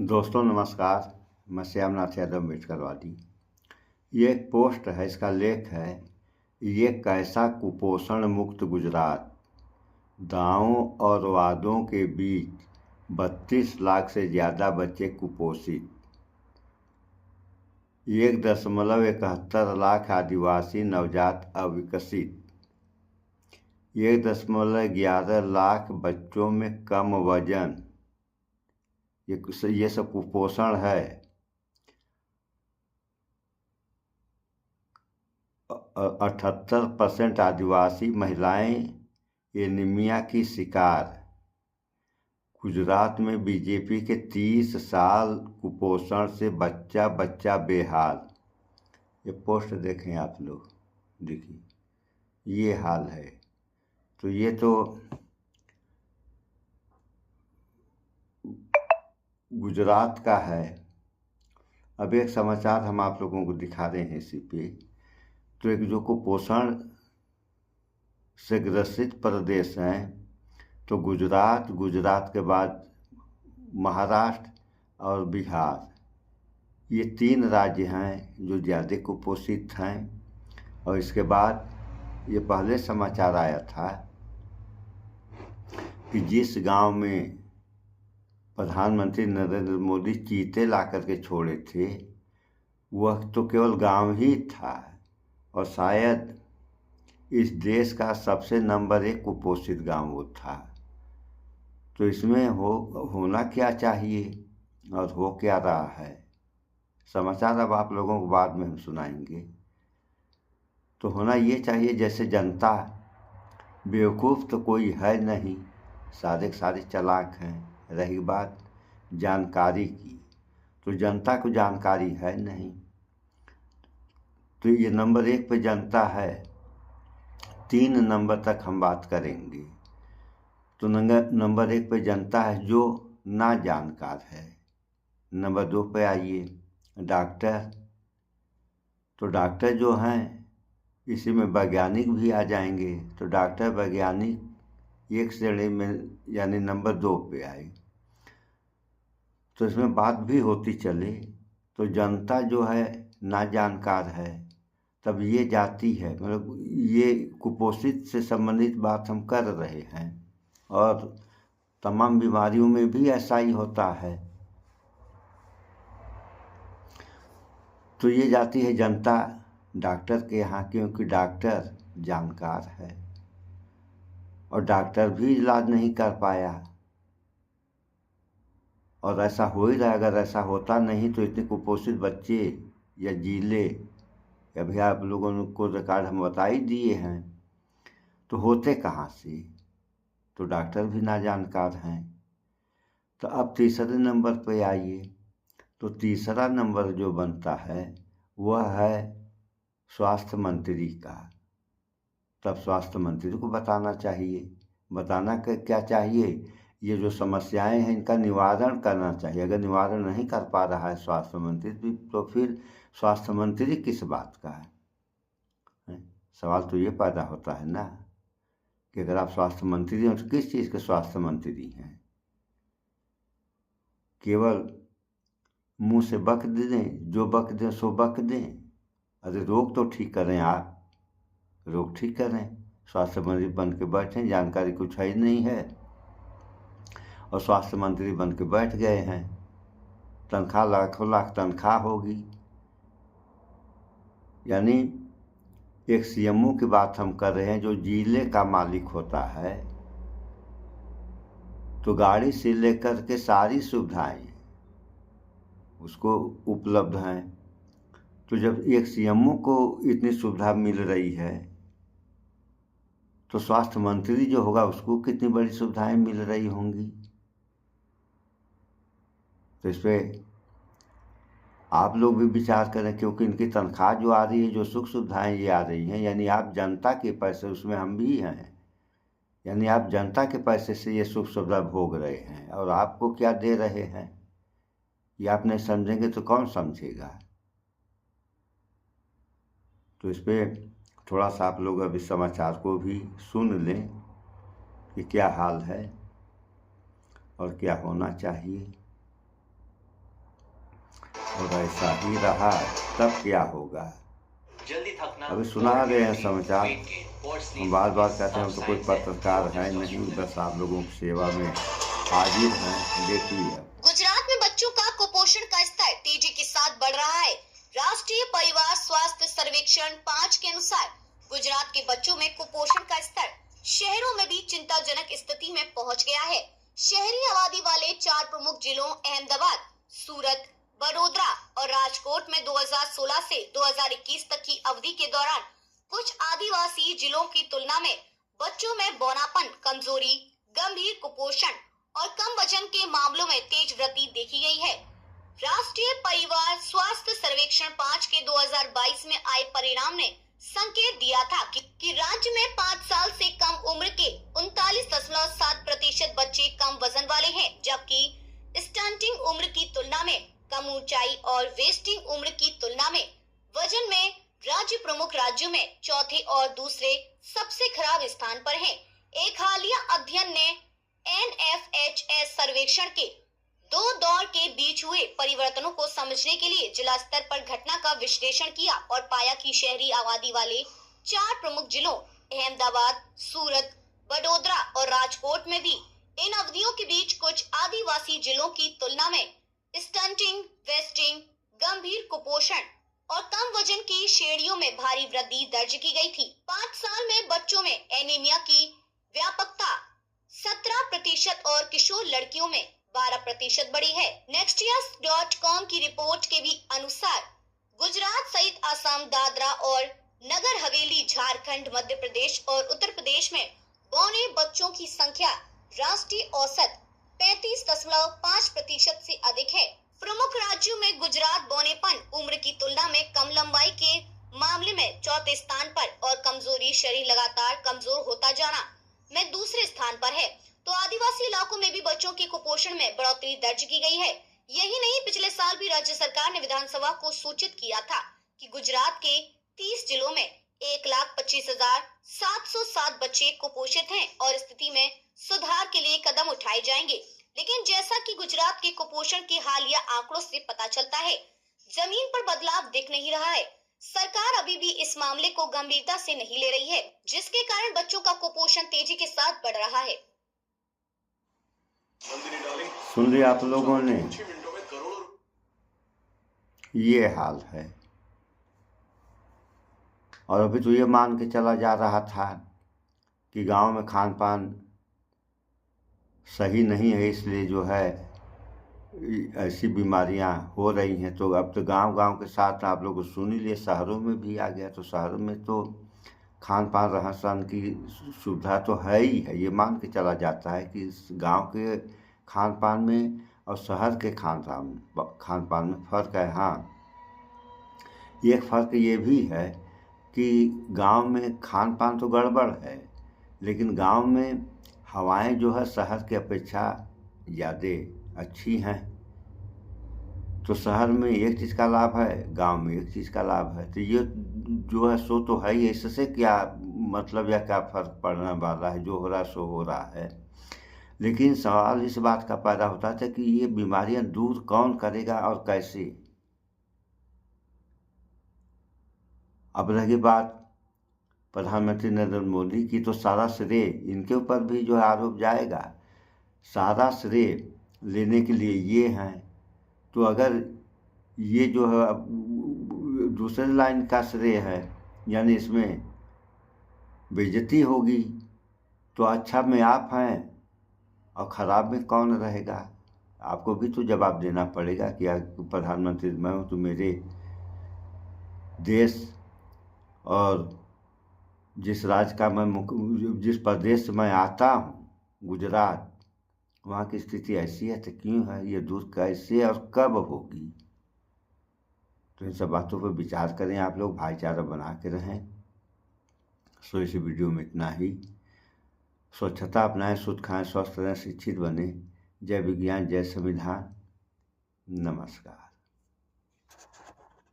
दोस्तों नमस्कार। मैं श्यामनाथ यादव अम्बेडकरवादी। ये एक पोस्ट है, इसका लेख है ये कैसा कुपोषण मुक्त गुजरात, दावों और वादों के बीच 32 लाख से ज़्यादा बच्चे कुपोषित, 1.71 लाख आदिवासी नवजात अविकसित, 1.11 लाख बच्चों में कम वजन, ये सब कुपोषण है। 78% आदिवासी महिलाएं एनीमिया की शिकार। गुजरात में बीजेपी के 30 साल कुपोषण से बच्चा बच्चा बेहाल। ये पोस्ट देखें आप लोग, देखिए ये हाल है। तो ये तो गुजरात का है। अब एक समाचार हम आप लोगों को दिखा रहे हैं इसी पे। तो एक जो कुपोषण से ग्रसित प्रदेश हैं, तो गुजरात के बाद महाराष्ट्र और बिहार, ये 3 राज्य हैं जो ज़्यादा कुपोषित हैं। और इसके बाद ये पहले समाचार आया था कि जिस गांव में प्रधानमंत्री नरेंद्र मोदी चीते ला करके छोड़े थे, वह तो केवल गांव ही था और शायद इस देश का सबसे नंबर 1 कुपोषित गांव वो था। तो इसमें होना क्या चाहिए और हो क्या रहा है, समाचार अब आप लोगों को बाद में हम सुनाएंगे। तो होना ये चाहिए, जैसे जनता बेवकूफ़ तो कोई है नहीं, सारे चालाक हैं। रही बात जानकारी की, तो जनता को जानकारी है नहीं। तो ये नंबर 1 पे जनता है। 3 नंबर तक हम बात करेंगे। तो नंबर 1 पे जनता है जो ना जानकार है। नंबर 2 पे आइए डॉक्टर। तो डॉक्टर जो हैं, इसी में वैज्ञानिक भी आ जाएंगे। तो डॉक्टर वैज्ञानिक एक श्रेणी में, यानी नंबर 2 पे आए। तो इसमें बात भी होती चले तो जनता जो है ना जानकार है, तब ये जाती है, मतलब ये कुपोषित से संबंधित बात हम कर रहे हैं। और तमाम बीमारियों में भी ऐसा ही होता है। तो ये जाती है जनता डॉक्टर के यहाँ, क्योंकि डॉक्टर जानकार है और डॉक्टर भी इलाज नहीं कर पाया। और ऐसा हो ही रहा है। अगर ऐसा होता नहीं तो इतने कुपोषित बच्चे या जिले, अभी आप लोगों को रिकॉर्ड हम बता ही दिए हैं, तो होते कहाँ से। तो डॉक्टर भी ना जानकार हैं। तो अब तीसरे नंबर पे आइए। तो तीसरा नंबर जो बनता है वह है स्वास्थ्य मंत्री का। तब स्वास्थ्य मंत्री को बताना चाहिए। बताना क्या चाहिए, ये जो समस्याएं हैं इनका निवारण करना चाहिए। अगर निवारण नहीं कर पा रहा है स्वास्थ्य मंत्री, तो फिर स्वास्थ्य मंत्री किस बात का है? सवाल तो ये पैदा होता है ना कि अगर आप स्वास्थ्य मंत्री हैं तो किस चीज़ के स्वास्थ्य मंत्री हैं? केवल मुंह से बक दें, जो बक दें सो बक दें। अरे रोग तो ठीक करें, आप रोग ठीक करें। स्वास्थ्य मंत्री बन के बैठे, जानकारी कुछ है ही नहीं है और स्वास्थ्य मंत्री बन के बैठ गए हैं। तनख्वाह लाखों लाख तनख्वाह होगी। यानी एक सीएमओ की बात हम कर रहे हैं जो जिले का मालिक होता है। तो गाड़ी से लेकर के सारी सुविधाएं उसको उपलब्ध हैं। तो जब एक सीएमओ को इतनी सुविधा मिल रही है, तो स्वास्थ्य मंत्री जो होगा उसको कितनी बड़ी सुविधाएं मिल रही होंगी। तो इस पर आप लोग भी विचार करें, क्योंकि इनकी तनख्वाह जो आ रही है, जो सुख सुविधाएं ये आ रही हैं, यानी आप जनता के पैसे, उसमें हम भी हैं, यानी आप जनता के पैसे से ये सुख सुविधा भोग रहे हैं। और आपको क्या दे रहे हैं ये आप नहीं समझेंगे तो कौन समझेगा। तो इस पर थोड़ा सा आप लोग अभी समाचार को भी सुन लें कि क्या हाल है और क्या होना चाहिए। और ऐसा ही रहा तब क्या होगा। जल्दी थकना अभी सुना रहे हैं समाचार, हम बार बार कहते हैं हम तो कोई पत्रकार है नहीं, बस आप लोगों की सेवा में हाजिर हैं। देखिए, गुजरात में बच्चों का कुपोषण का स्तर तेजी के साथ बढ़ रहा है। राष्ट्रीय परिवार स्वास्थ्य सर्वेक्षण 5 के अनुसार गुजरात के बच्चों में कुपोषण का स्तर शहरों में भी चिंताजनक स्थिति में पहुंच गया है। शहरी आबादी वाले 4 प्रमुख जिलों अहमदाबाद, सूरत, बड़ोदरा और राजकोट में 2016 से 2021 तक की अवधि के दौरान कुछ आदिवासी जिलों की तुलना में बच्चों में बौनापन, कमजोरी, गंभीर कुपोषण और कम वजन के मामलों में तेज वृद्धि देखी गई है। राष्ट्रीय परिवार स्वास्थ्य सर्वेक्षण 5 के 2022 में आए परिणाम ने संकेत दिया था कि राज्य में 5 साल से कम उम्र के 39.7% बच्चे कम वजन वाले हैं, जबकि स्टंटिंग उम्र की तुलना में, कम ऊंचाई और वेस्टिंग उम्र की तुलना में वजन में राज्य प्रमुख राज्यों में चौथे और दूसरे सबसे खराब स्थान पर हैं। एक हालिया अध्ययन ने NFHS सर्वेक्षण के 2 दौर के बीच हुए परिवर्तनों को समझने के लिए जिला स्तर पर घटना का विश्लेषण किया और पाया कि शहरी आबादी वाले 4 प्रमुख जिलों अहमदाबाद, सूरत, बड़ोदरा और राजकोट में भी इन अवधियों के बीच कुछ आदिवासी जिलों की तुलना में स्टंटिंग, वेस्टिंग, गंभीर कुपोषण और कम वजन की श्रेणियों में भारी वृद्धि दर्ज की गई थी। 5 साल में बच्चों में एनीमिया की व्यापकता 17% और किशोर लड़कियों में 12% बढ़ी है। nextias.com की रिपोर्ट के भी अनुसार गुजरात सहित असम, दादरा और नगर हवेली, झारखंड, मध्य प्रदेश और उत्तर प्रदेश में बौने बच्चों की संख्या राष्ट्रीय औसत 35.5% से अधिक है। प्रमुख राज्यों में गुजरात बौनेपन, उम्र की तुलना में कम लंबाई के मामले में चौथे स्थान पर और कमजोरी, शरीर लगातार कमजोर होता जाना में दूसरे स्थान पर है। तो आदिवासी इलाकों में भी बच्चों के कुपोषण में बढ़ोतरी दर्ज की गई है। यही नहीं, पिछले साल भी राज्य सरकार ने विधानसभा को सूचित किया था कि गुजरात के 30 जिलों में 1,25,707 बच्चे कुपोषित हैं और स्थिति में सुधार के लिए कदम उठाए जाएंगे। लेकिन जैसा कि गुजरात के कुपोषण के हालिया आंकड़ों से पता चलता है, जमीन पर बदलाव दिख नहीं रहा है। सरकार अभी भी इस मामले को गंभीरता से नहीं ले रही है, जिसके कारण बच्चों का कुपोषण तेजी के साथ बढ़ रहा है। सुन लिया आप लोगों ने, ये हाल है। और अभी तो ये मान के चला जा रहा था कि गांव में खान पान सही नहीं है, इसलिए जो है ऐसी बीमारियां हो रही हैं। तो अब तो गांव गांव के साथ आप लोग सुन ही लिए, शहरों में भी आ गया। तो शहरों में तो खान पान, रहन सहन की सुविधा तो है ही है। ये मान के चला जाता है कि गांव के खान पान में और शहर के खान पान में फ़र्क है। हाँ, एक फ़र्क ये भी है कि गांव में खान पान तो गड़बड़ है, लेकिन गांव में हवाएं जो है शहर की अपेक्षा ज़्यादा अच्छी हैं। तो शहर में एक चीज़ का लाभ है, गांव में एक चीज़ का लाभ है। तो ये जो है सो तो है ही, इससे क्या मतलब या क्या फ़र्क पड़ने वाला है, जो हो रहा सो हो रहा है। लेकिन सवाल इस बात का पैदा होता था कि ये बीमारियां दूर कौन करेगा और कैसे। अब रही बात प्रधानमंत्री नरेंद्र मोदी की, तो सारा श्रेय इनके ऊपर भी जो है आरोप जाएगा। सारा श्रेय लेने के लिए ये हैं, तो अगर ये जो है दूसरे लाइन का श्रेय है, यानी इसमें बेइज्जती होगी, तो अच्छा में आप हैं और ख़राब में कौन रहेगा। आपको भी तो जवाब देना पड़ेगा कि प्रधानमंत्री मैं हूँ, तो मेरे देश और जिस राज्य का मैं, जिस प्रदेश से मैं आता हूँ, गुजरात, वहाँ की स्थिति ऐसी है तो क्यों है, ये दूर कैसे और कब होगी। तो इन सब बातों पर विचार करें आप लोग, भाईचारा बना के रहें। सो इस वीडियो में इतना ही। स्वच्छता अपनाएं, शुद्ध खाएं, स्वस्थ रहें, शिक्षित बने। जय विज्ञान, जय संविधान। नमस्कार।